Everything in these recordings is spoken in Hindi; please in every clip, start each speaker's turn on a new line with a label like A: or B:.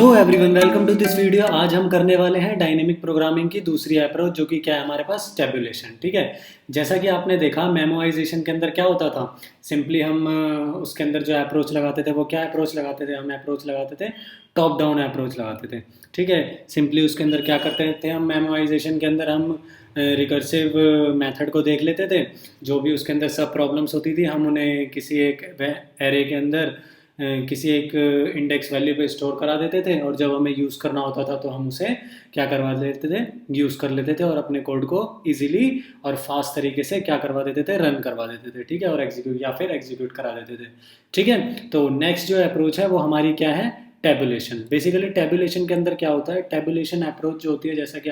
A: Hello everyone, welcome to this video. आज हम करने वाले हैं डायनेमिक प्रोग्रामिंग की दूसरी अप्रोच, जो कि क्या है हमारे पास, टेबुलेशन। ठीक है, जैसा कि आपने देखा मेमोइजेशन के अंदर क्या होता था। सिंपली हम उसके अंदर जो अप्रोच लगाते थे वो क्या अप्रोच लगाते थे, हम अप्रोच लगाते थे टॉप डाउन अप्रोच लगाते थे। ठीक है, सिंपली उसके अंदर क्या करते थे हम, मेमोइजेशन के अंदर हम रिकर्सिव मेथड को देख लेते थे। जो भी उसके अंदर सब प्रॉब्लम्स होती थी हम उन्हें किसी एक एरे के अंदर किसी एक इंडेक्स वैल्यू पे स्टोर करा देते थे, और जब हमें यूज़ करना होता था तो हम उसे क्या करवा लेते थे, यूज़ कर लेते थे, और अपने कोड को इजीली और फास्ट तरीके से क्या करवा देते थे, रन करवा देते थे। ठीक है, और एग्जीक्यूट या फिर एग्जीक्यूट करा देते थे। ठीक है, तो नेक्स्ट जो अप्रोच है वो हमारी क्या है, टेबुलेशन। बेसिकली टेबुलेशन के अंदर क्या होता है, टेबुलेशन अप्रोच जो होती है, जैसा कि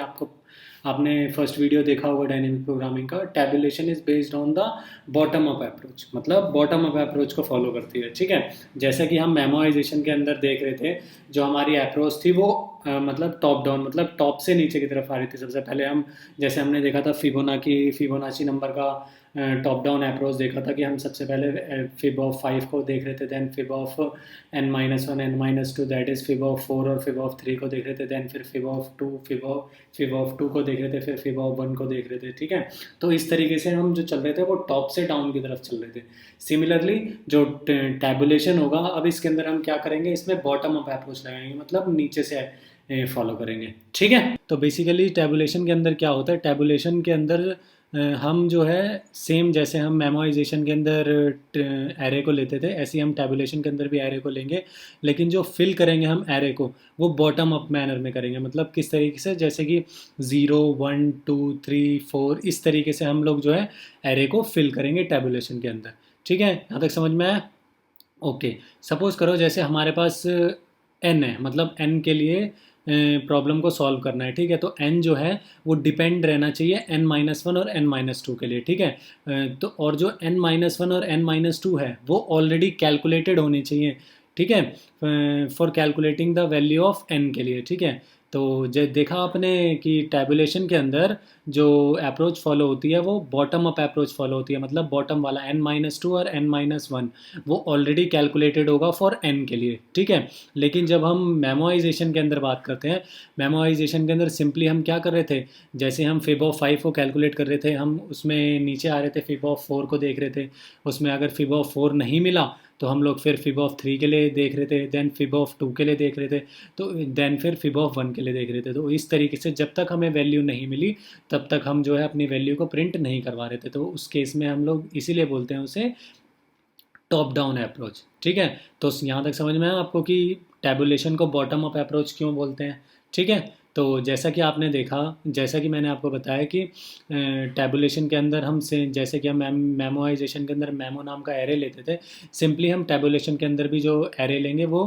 A: आपने फर्स्ट वीडियो देखा होगा डायनेमिक प्रोग्रामिंग का, tabulation is based on the bottom up approach, मतलब बॉटम अप अप्रोच को फॉलो करती है। ठीक है, जैसे कि हम मेमोराइजेशन के अंदर देख रहे थे, जो हमारी अप्रोच थी वो मतलब टॉप डाउन, मतलब टॉप से नीचे की तरफ आ रही थी। सबसे पहले हम, जैसे हमने देखा था फिबोनाची नंबर का टॉप डाउन अप्रोच देखा था, कि हम सबसे पहले फिब ऑफ 5 को देख रहे थे, then fib of n-1 n-2, that is fib of 4, और फिब ऑफ 3 को देख रहे थे, देन फिर फिब ऑफ 2, फिब ऑफ 2 को देख रहे थे, फिर फिब ऑफ 1 को देख रहे थे। ठीक है, तो इस तरीके से हम जो चल रहे थे वो टॉप से डाउन की तरफ चल रहे थे। सिमिलरली जो टैबुलेशन होगा, अब इसके अंदर हम क्या करेंगे, इसमें बॉटम अप अप्रोच लगाएंगे, मतलब नीचे से फॉलो करेंगे। ठीक है, तो बेसिकली टैबुलेशन के अंदर क्या होता है, टैबुलेशन के अंदर हम जो है सेम जैसे हम मेमोराइजेशन के अंदर एरे को लेते थे, ऐसे ही हम टैबुलेशन के अंदर भी एरे को लेंगे, लेकिन जो फिल करेंगे हम एरे को वो बॉटम अप मैनर में करेंगे। मतलब किस तरीके से, जैसे कि 0 1 2 3 4 इस तरीके से हम लोग जो है एरे को फिल करेंगे टैबुलेशन के अंदर। ठीक है, यहाँ तक समझ में आया? ओके, सपोज करो जैसे हमारे पास एन है, मतलब एन के लिए प्रॉब्लम को सॉल्व करना है। ठीक है, तो एन जो है वो डिपेंड रहना चाहिए n-1 और n-2 के लिए। ठीक है, तो और जो n-1 और n-2 है वो ऑलरेडी कैलकुलेटेड होनी चाहिए। ठीक है, for calculating the value of n के लिए। ठीक है, तो जब देखा आपने कि टैबुलेशन के अंदर जो अप्रोच फॉलो होती है वो बॉटम अप अप्रोच फॉलो होती है, मतलब बॉटम वाला n-2 और n-1 वो ऑलरेडी कैलकुलेटेड होगा फॉर n के लिए। ठीक है, लेकिन जब हम मेमोराइजेशन के अंदर बात करते हैं, मेमोराइजेशन के अंदर सिंपली हम क्या कर रहे थे, जैसे हम फिब ऑफ 5 को कैलकुलेट कर रहे थे, हम उसमें नीचे आ रहे थे, फिब ऑफ 4 को देख रहे थे, उसमें अगर फिब ऑफ 4 नहीं मिला तो हम लोग फिर फिब ऑफ 3 के लिए देख रहे थे, देन फिब ऑफ 2 के लिए देख रहे थे, तो देन फिर फिब ऑफ 1 के लिए देख रहे थे। तो इस तरीके से जब तक हमें वैल्यू नहीं मिली तब तक हम जो है अपनी वैल्यू को प्रिंट नहीं करवा रहे थे। तो उस केस में हम लोग इसीलिए बोलते हैं उसे टॉप डाउन अप्रोच। ठीक है, तो यहाँ तक समझ में आया आपको कि टैबुलेशन को बॉटम अप अप्रोच क्यों बोलते हैं। ठीक है, तो जैसा कि आपने देखा, जैसा कि मैंने आपको बताया कि टैबुलेशन के अंदर हम से जैसे कि हम मेमोराइजेशन के अंदर मेमो नाम का एरे लेते थे, सिंपली हम टैबुलेशन के अंदर भी जो एरे लेंगे वो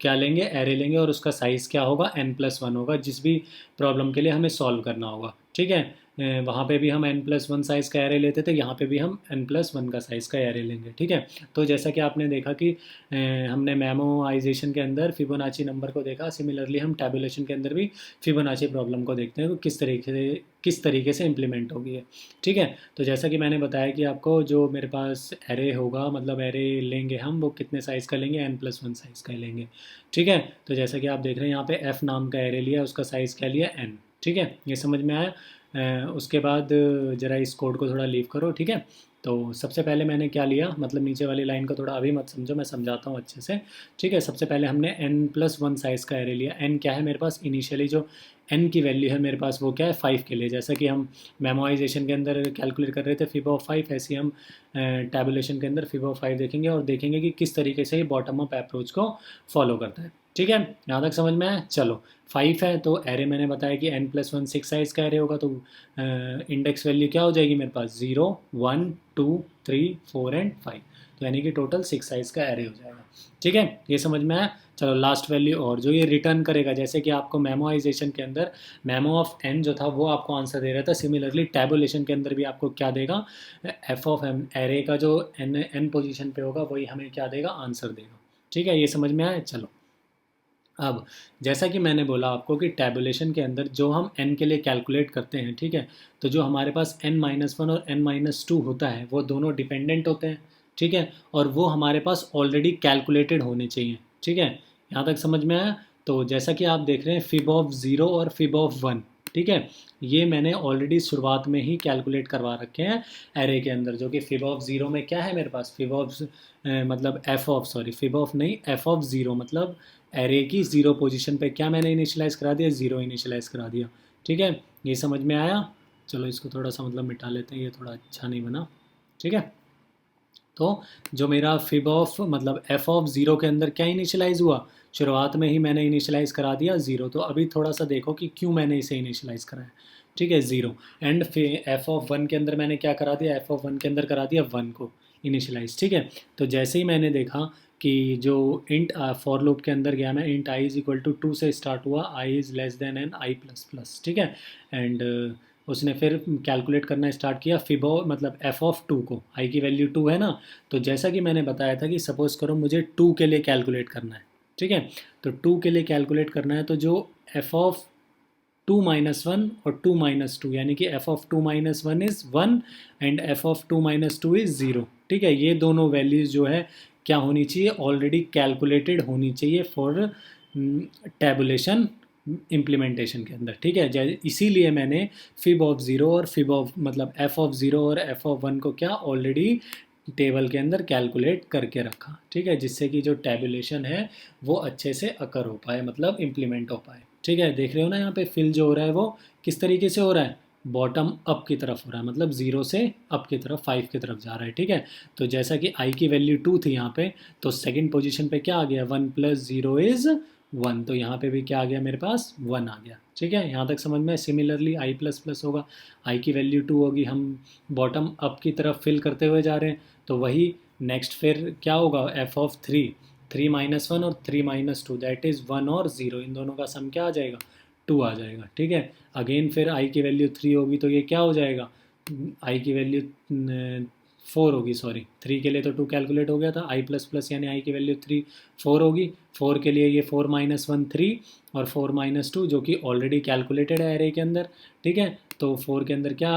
A: क्या लेंगे, एरे लेंगे, और उसका साइज़ क्या होगा, n+1 होगा, जिस भी प्रॉब्लम के लिए हमें सॉल्व करना होगा। ठीक है, वहाँ पे भी हम n+1 साइज़ का एरे लेते थे, यहाँ पे भी हम n+1 का साइज़ का एरे लेंगे। ठीक है, तो जैसा कि आपने देखा कि हमने मेमोराइजेशन के अंदर फिबोनाची नंबर को देखा, सिमिलरली हम टैबुलेशन के अंदर भी फिबोनाची प्रॉब्लम को देखते हैं कि किस तरीके से इम्प्लीमेंट होगी है। ठीक है, तो जैसा कि मैंने बताया कि आपको जो मेरे पास एरे होगा, मतलब एरे लेंगे हम, वो कितने साइज़ का लेंगे, n+1 साइज़ का लेंगे। ठीक है, तो जैसा कि आप देख रहे हैं यहाँ पे f नाम का एरे लिया, उसका साइज़ क्या लिया, n। ठीक है, ये समझ में आया? उसके बाद ज़रा इस कोड को थोड़ा लीव करो। ठीक है, तो सबसे पहले मैंने क्या लिया, मतलब नीचे वाली लाइन को थोड़ा अभी मत समझो, मैं समझाता हूँ अच्छे से। ठीक है, सबसे पहले हमने n+1 साइज़ का एरे लिया। n क्या है मेरे पास, इनिशियली जो n की वैल्यू है मेरे पास वो क्या है, 5 के लिए, जैसा कि हम मेमोराइजेशन के अंदर कैलकुलेट कर रहे थे फिब ऑफ 5, ऐसे ही हम टैबुलेशन के अंदर फिब ऑफ 5 देखेंगे, और देखेंगे कि किस तरीके से ये बॉटम अप अप्रोच को फॉलो करता है। ठीक है, यहाँ तक समझ में आया? चलो, 5 है तो एरे मैंने बताया कि n+1 6 साइज़ का एरे होगा, तो इंडेक्स वैल्यू क्या हो जाएगी मेरे पास, 0 1 2 3 4 एंड 5, तो यानी कि टोटल 6 साइज़ का एरे हो जाएगा। ठीक है, ये समझ में आया? चलो, लास्ट वैल्यू, और जो ये रिटर्न करेगा, जैसे कि आपको मेमोराइजेशन के अंदर मेमो ऑफ n जो था वो आपको आंसर दे रहा था, सिमिलरली टैबुलेशन के अंदर भी आपको क्या देगा, एफ ऑफ एम, एरे का जो n पोजीशन पे होगा वही हमें क्या देगा, आंसर देगा। ठीक है, ये समझ में आया? चलो, अब जैसा कि मैंने बोला आपको कि टैबुलेशन के अंदर जो हम n के लिए कैलकुलेट करते हैं, ठीक है, तो जो हमारे पास n-1 और n-2 होता है वो दोनों डिपेंडेंट होते हैं। ठीक है, और वो हमारे पास ऑलरेडी कैलकुलेटेड होने चाहिए। ठीक है, यहाँ तक समझ में आया? तो जैसा कि आप देख रहे हैं फिब ऑफ ज़ीरो और फिब ऑफ वन, ठीक है, ये मैंने ऑलरेडी शुरुआत में ही कैलकुलेट करवा रखे हैं एरे के अंदर, जो कि फिब ऑफ ज़ीरो में क्या है मेरे पास, फिब ऑफ मतलब F of, sorry fib of नहीं, एफ ऑफ ज़ीरो मतलब एरे की ज़ीरो पोजीशन पे क्या मैंने इनिशियलाइज़ करा दिया, ज़ीरो इनिशियलाइज़ करा दिया, ठीक है, ये समझ में आया? चलो इसको थोड़ा सा मतलब मिटा लेते हैं, ये थोड़ा अच्छा नहीं बना, ठीक है। तो जो मेरा फिब ऑफ मतलब एफ ऑफ ज़ीरो के अंदर क्या इनिशियलाइज़ हुआ, शुरुआत में ही मैंने इनिशियलाइज़ करा दिया ज़ीरो। तो अभी थोड़ा सा देखो कि क्यों मैंने इसे इनिशियलाइज़ कराया, ठीक है, ज़ीरो। एंड फिर एफ ऑफ वन के अंदर मैंने क्या करा दिया, एफ ऑफ वन के अंदर करा दिया वन को इनिशियलाइज़, ठीक है। तो जैसे ही मैंने देखा कि जो इंट फॉर लूप के अंदर गया मैं, int i is equal to two से स्टार्ट हुआ, i is less than n i plus plus, ठीक है। एंड उसने फिर कैलकुलेट करना स्टार्ट किया फिबो मतलब एफ ऑफ टू को, आई की वैल्यू टू है ना, तो जैसा कि मैंने बताया था कि सपोज़ करो मुझे टू के लिए कैलकुलेट करना है, ठीक है, तो टू के लिए कैलकुलेट करना है, तो जो F of two minus one और टू माइनस टू, यानी कि F of two minus one is one and F of two minus two is zero, ठीक है, ये दोनों वैल्यूज़ जो है क्या होनी चाहिए, ऑलरेडी कैलकुलेटेड होनी चाहिए फॉर टैबुलेशन इम्प्लीमेंटेशन के अंदर, ठीक है। इसीलिए मैंने फिब ऑफ ज़ीरो और फिब ऑफ मतलब एफ ऑफ ज़ीरो और एफ ऑफ वन को क्या ऑलरेडी टेबल के अंदर कैलकुलेट करके रखा, ठीक है, जिससे कि जो टैबुलेशन है वो अच्छे से अकर हो पाए, मतलब इम्प्लीमेंट हो पाए, ठीक है। देख रहे हो ना यहाँ पे फिल जो हो रहा है वो किस तरीके से हो रहा है, बॉटम अप की तरफ हो रहा है, मतलब ज़ीरो से अप की तरफ, फाइव की तरफ जा रहा है, ठीक है। तो जैसा कि आई की वैल्यू टू थी यहाँ पे, तो सेकंड पोजीशन पे क्या आ गया, one plus zero is one, तो यहाँ पे भी क्या आ गया मेरे पास, वन आ गया, ठीक है। यहाँ तक समझ में? सिमिलरली आई प्लस प्लस होगा, आई की वैल्यू टू होगी, हम बॉटम अप की तरफ फिल करते हुए जा रहे हैं, तो वही नेक्स्ट फिर क्या होगा, f of three, three minus one और three minus two that is one और ज़ीरो, इन दोनों का सम क्या आ जाएगा, टू आ जाएगा, ठीक है। अगेन फिर आई की वैल्यू थ्री होगी तो ये क्या हो जाएगा, आई की वैल्यू फोर होगी, सॉरी थ्री के लिए तो टू कैलकुलेट हो गया था, आई प्लस प्लस यानी आई की वैल्यू थ्री, फोर होगी, फोर के लिए ये फोर माइनस वन थ्री और फोर माइनस टू जो कि ऑलरेडी कैलकुलेटेड है एरे के अंदर, ठीक है। तो फोर के अंदर क्या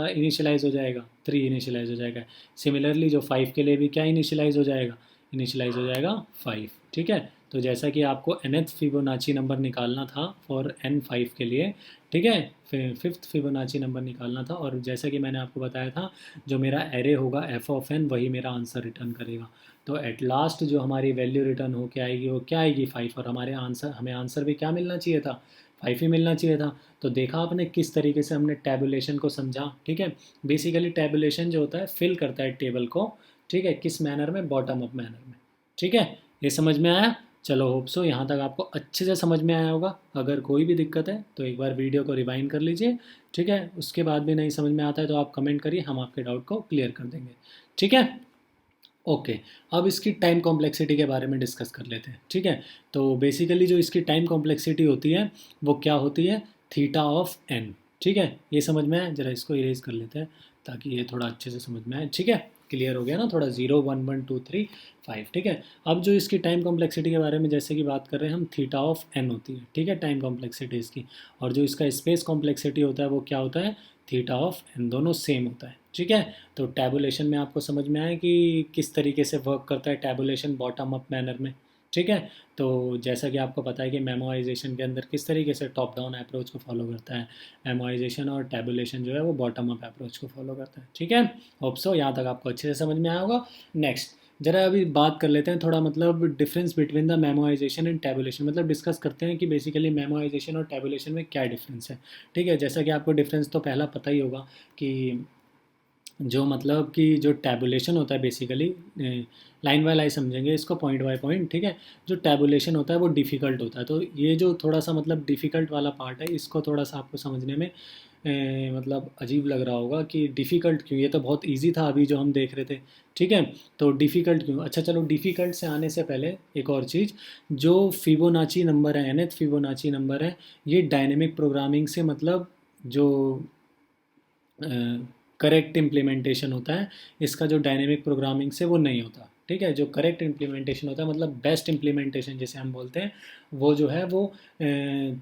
A: इनिशियलाइज हो जाएगा, थ्री इनिशियलाइज हो जाएगा। सिमिलरली जो फाइव के लिए भी क्या इनिशियलाइज हो जाएगा, इनिशियलाइज हो जाएगा फाइव, ठीक है। तो जैसा कि आपको nth फिबोनाची नंबर निकालना था फॉर n फाइव के लिए, ठीक है, फिफ्थ फिबोनाची नंबर निकालना था, और जैसा कि मैंने आपको बताया था जो मेरा एरे होगा एफ ऑफ एन वही मेरा आंसर रिटर्न करेगा। तो एट लास्ट जो हमारी वैल्यू रिटर्न होके आएगी वो क्या आएगी, फाइव, और हमें आंसर भी क्या मिलना चाहिए था, फाइव ही मिलना चाहिए था। तो देखा आपने किस तरीके से हमने टैबुलेशन को समझा, ठीक है। बेसिकली टैबुलेशन जो होता है फिल करता है टेबल को, ठीक है, किस मैनर में, बॉटम अप मैनर में, ठीक है। ये समझ में आया? चलो होप सो यहाँ तक आपको अच्छे से समझ में आया होगा। अगर कोई भी दिक्कत है तो एक बार वीडियो को रिवाइंड कर लीजिए, ठीक है। उसके बाद भी नहीं समझ में आता है तो आप कमेंट करिए, हम आपके डाउट को क्लियर कर देंगे, ठीक है। ओके, अब इसकी टाइम कॉम्प्लेक्सिटी के बारे में डिस्कस कर लेते हैं, ठीक है। तो बेसिकली जो इसकी टाइम कॉम्प्लेक्सिटी होती है वो क्या होती है, थीटा ऑफ एन, ठीक है। ये समझ में आया? जरा इसको इरेज कर लेते हैं ताकि ये थोड़ा अच्छे से समझ में आए, ठीक है। क्लियर हो गया ना, थोड़ा zero one one two three five, ठीक है। अब जो इसकी टाइम कॉम्प्लेक्सिटी के बारे में जैसे कि बात कर रहे हैं हम, थीटा ऑफ एन होती है, ठीक है, टाइम कॉम्प्लेक्सिटी इसकी। और जो इसका स्पेस कॉम्प्लेक्सिटी होता है वो क्या होता है, थीटा ऑफ एन, दोनों सेम होता है, ठीक है। तो टैबुलेशन में आपको समझ में आया कि किस तरीके से वर्क करता है टैबुलेशन बॉटम अप मैनर में, ठीक है। तो जैसा कि आपको पता है कि मेमोराइजेशन के अंदर किस तरीके से टॉप डाउन अप्रोच को फॉलो करता है, मेमोराइजेशन और टैबुलेशन जो है वो बॉटम अप अप्रोच को फॉलो करता है, ठीक है। होप सो यहाँ तक आपको अच्छे से समझ में आया होगा। नेक्स्ट जरा अभी बात कर लेते हैं थोड़ा मतलब difference between the memorisation and tabulation, मतलब डिस्कस करते हैं कि बेसिकली मेमोराइजेशन और टैबुलेशन में क्या डिफरेंस है, ठीक है। जैसा कि आपको डिफरेंस तो पहला पता ही होगा कि जो मतलब कि जो टैबुलेशन होता है बेसिकली, लाइन बाय लाइन समझेंगे इसको, पॉइंट बाय पॉइंट, ठीक है। जो टैबुलेशन होता है वो डिफ़िकल्ट होता है, तो ये जो थोड़ा सा मतलब डिफ़िकल्ट वाला पार्ट है इसको थोड़ा सा आपको समझने में मतलब अजीब लग रहा होगा कि डिफ़िकल्ट क्यों, ये तो बहुत इजी था अभी जो हम देख रहे थे, ठीक है। तो डिफ़िकल्ट क्यों, अच्छा चलो डिफ़िकल्ट से आने से पहले एक और चीज़, जो फिबोनाची नंबर है, nth फिबोनाची नंबर है, ये डायनेमिक प्रोग्रामिंग से मतलब जो करेक्ट इम्प्लीमेंटेशन होता है इसका, जो डायनेमिक प्रोग्रामिंग से वो नहीं होता, ठीक है। जो करेक्ट इम्प्लीमेंटेशन होता है मतलब बेस्ट इम्प्लीमेंटेशन जिसे हम बोलते हैं, वो जो है वो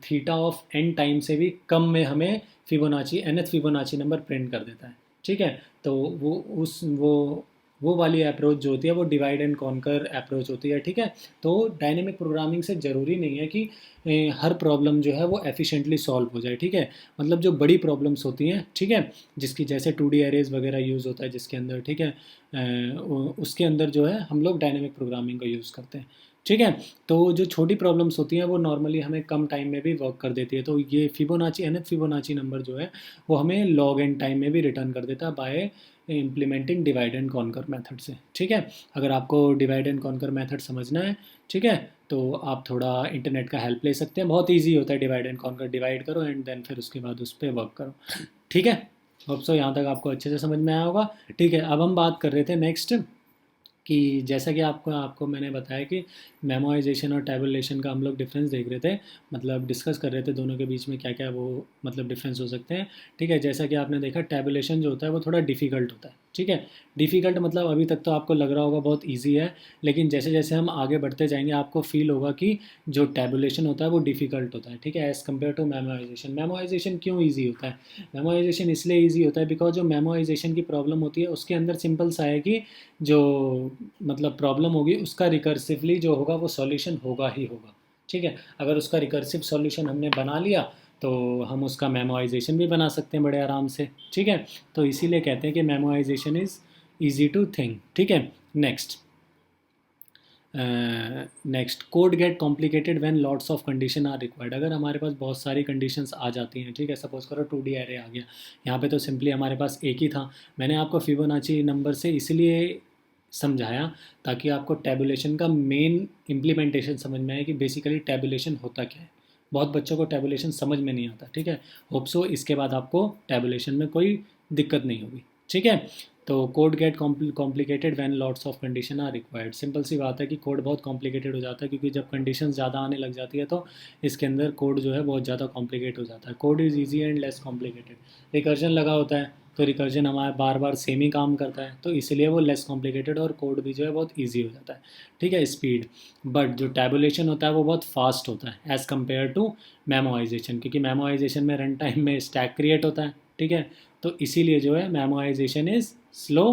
A: थीटा ऑफ एन टाइम से भी कम में हमें Fibonacci nth Fibonacci number print कर देता है, ठीक है। तो वो वो वाली अप्रोच जो होती है वो डिवाइड एंड कॉन्कर अप्रोच होती है, ठीक है। तो डायनेमिक प्रोग्रामिंग से ज़रूरी नहीं है कि हर प्रॉब्लम जो है वो एफिशिएंटली सॉल्व हो जाए, ठीक है। मतलब जो बड़ी प्रॉब्लम्स होती हैं, ठीक है, जिसकी जैसे 2D एरेज वगैरह यूज़ होता है जिसके अंदर, ठीक है, उसके अंदर जो है हम लोग डायनेमिक प्रोग्रामिंग का यूज़ करते हैं, ठीक है। तो जो छोटी प्रॉब्लम्स होती हैं वो नॉर्मली हमें कम टाइम में भी वर्क कर देती है। तो ये फिबोनाची nth फिबोनाची नंबर जो है वो हमें लॉग एन टाइम में भी रिटर्न कर देता है bye implementing divide and conquer method से, ठीक है। अगर आपको डिवाइड एंड कॉन्कर मेथड समझना है, ठीक है, तो आप थोड़ा इंटरनेट का हेल्प ले सकते हैं। बहुत ईजी होता है डिवाइड एंड कॉन्कर, डिवाइड करो एंड देन फिर उसके बाद उस पर वर्क करो, ठीक है। होप सो यहाँ तक आपको अच्छे से समझ में आया होगा, ठीक है। अब हम बात कर रहे थे नेक्स्ट कि जैसा कि आपको आपको मैंने बताया कि मेमोराइजेशन और टैबुलेशन का हम लोग डिफरेंस देख रहे थे, मतलब डिस्कस कर रहे थे दोनों के बीच में क्या क्या वो मतलब डिफरेंस हो सकते हैं, ठीक है। जैसा कि आपने देखा टैबुलेशन जो होता है वो थोड़ा डिफ़िकल्ट होता है, ठीक है। डिफ़िकल्ट मतलब अभी तक तो आपको लग रहा होगा बहुत ईजी है, लेकिन जैसे जैसे हम आगे बढ़ते जाएंगे आपको फील होगा कि जो टैबुलेशन होता है वो डिफ़िकल्ट होता है, ठीक है, as compared to memorisation. Memorisation क्यों ईजी होता है? मेमोराइजेशन इसलिए ईजी होता है बिकॉज जो मेमोराइजेशन की प्रॉब्लम होती है उसके अंदर सिंपल सा है कि जो मतलब प्रॉब्लम होगी उसका रिकर्सिवली जो होगा वो सॉल्यूशन होगा ही होगा, ठीक है। अगर उसका रिकर्सिव सॉल्यूशन हमने बना लिया तो हम उसका मेमोराइजेशन भी बना सकते हैं बड़े आराम से, ठीक है। तो इसीलिए कहते हैं कि memorisation is easy to think, ठीक है। Next next code get complicated when lots of condition are required. अगर हमारे पास बहुत सारी कंडीशंस आ जाती हैं, ठीक है, सपोज करो 2D एरे आ गया, यहाँ पे तो सिंपली हमारे पास एक ही था। मैंने आपको फिबोनाची नंबर से इसलिए समझाया ताकि आपको टैबुलेशन का मेन इम्प्लीमेंटेशन समझ में आए कि बेसिकली टैबुलेशन होता क्या है। बहुत बच्चों को टैबुलेशन समझ में नहीं आता, ठीक है। होप सो इसके बाद आपको टैबुलेशन में कोई दिक्कत नहीं होगी, ठीक है। तो code get complicated when lots of condition are required. Simple सी बात है कि कोड बहुत कॉम्प्लिकेटेड हो जाता है क्योंकि जब कंडीशन ज़्यादा आने लग जाती है तो इसके अंदर कोड जो है बहुत ज़्यादा कॉम्प्लिकेट हो जाता है। Code is easy and less complicated. Recursion लगा होता है तो रिकर्जन हमारा बार बार सेम ही काम करता है तो इसलिए वो लेस कॉम्प्लिकेटेड और कोड भी जो है बहुत ईजी हो जाता है, ठीक है, स्पीड। बट जो टैबुलेशन होता है वो बहुत फास्ट होता है एज़ कम्पेयर टू मेमोराइजेशन, क्योंकि मेमोराइजेशन में रन टाइम में स्टैक क्रिएट होता है, ठीक है। तो इसीलिए जो है memorisation is slow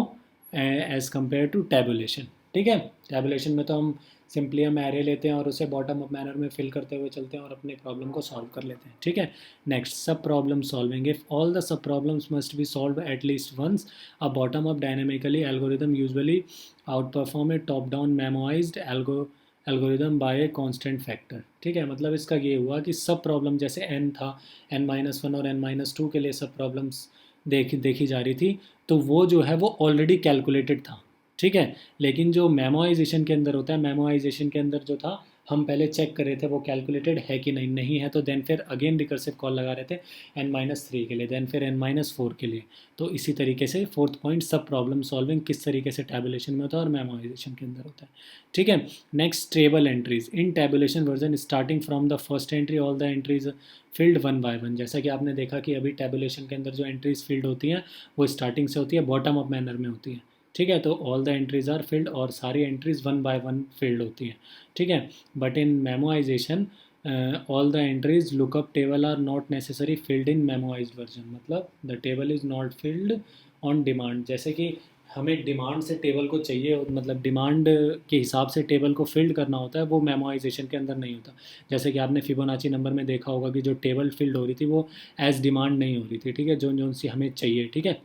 A: as compared to tabulation, ठीक है। टैबुलेशन में तो हम सिंपली हम एरे लेते हैं और उसे बॉटम अप मैनर में फिल करते हुए चलते हैं और अपने प्रॉब्लम को सॉल्व कर लेते हैं, ठीक है। Next sub problem solving. If all the sub problems must be solved at least once a bottom up dynamically algorithm usually outperform a top down memorised algorithm by a constant factor, ठीक है। मतलब इसका ये हुआ कि सब प्रॉब्लम जैसे n था, n-1 और n-2 के लिए सब प्रॉब्लम्स देखी जा रही थी तो वो जो है वो ऑलरेडी कैलकुलेटेड था, ठीक है। लेकिन जो मेमोराइजेशन के अंदर होता है, मेमोराइजेशन के अंदर जो था हम पहले चेक कर रहे थे वो कैलकुलेटेड है कि नहीं, नहीं है तो देन फिर अगेन रिकर्सिव कॉल लगा रहे थे n-3 के लिए, देन फिर n-4 के लिए। तो इसी तरीके से फोर्थ पॉइंट सब प्रॉब्लम सॉल्विंग किस तरीके से टैबुलेशन में होता है और मेमोराइजेशन के अंदर होता है, ठीक है। Next table entries in tabulation version starting from the first entry all the entries field 1 by 1। जैसा कि आपने देखा कि अभी टैबुलेशन के अंदर जो एंट्रीज फील्ड होती हैं वो स्टार्टिंग से होती है, बॉटम अप मैनर में होती है, ठीक है। तो all the entries are filled और सारी एंट्रीज 1 by 1 फील्ड होती हैं, ठीक है। But in memoization all the entries lookup table are not necessary filled in memoized version. मतलब the table is not filled on demand. जैसे कि हमें डिमांड से टेबल को चाहिए, मतलब डिमांड के हिसाब से टेबल को फिल्ड करना होता है, वो मेमोराइजेशन के अंदर नहीं होता। जैसे कि आपने फिबोनाची नंबर में देखा होगा कि जो टेबल फिल्ड हो रही थी वो एज डिमांड नहीं हो रही थी, ठीक है, जो सी हमें चाहिए, ठीक है।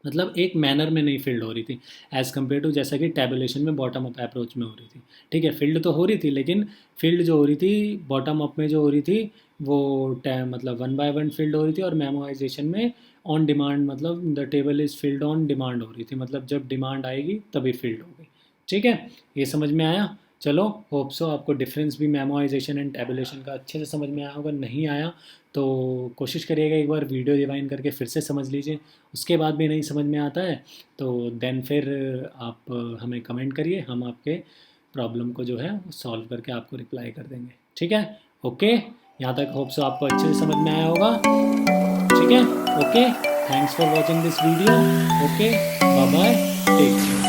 A: मतलब एक मैनर में नहीं फिल्ड हो रही थी एज़ कम्पेयर टू जैसा कि टैबुलेशन में बॉटम अप अप्रोच में हो रही थी, ठीक है। फील्ड तो हो रही थी लेकिन फील्ड जो हो रही थी बॉटम अप में जो हो रही थी वो मतलब 1 by 1 फील्ड हो रही थी और मेमोराइजेशन में ऑन डिमांड, मतलब the table is field on demand हो रही थी, मतलब जब डिमांड आएगी तभी फील्ड होगी, ठीक है। ये समझ में आया? चलो होप सो आपको डिफरेंस भी मेमोराइजेशन एंड टैबुलेशन का अच्छे से समझ में आया होगा। नहीं आया तो कोशिश करिएगा एक बार वीडियो रिवाइंड करके फिर से समझ लीजिए। उसके बाद भी नहीं समझ में आता है तो देन फिर आप हमें कमेंट करिए, हम आपके प्रॉब्लम को जो है सॉल्व करके आपको रिप्लाई कर देंगे, ठीक है। ओके, यहाँ तक होप सो आपको अच्छे से समझ में आया होगा, ठीक है। Okay, thanks for watching this video. Okay, bye bye, take care.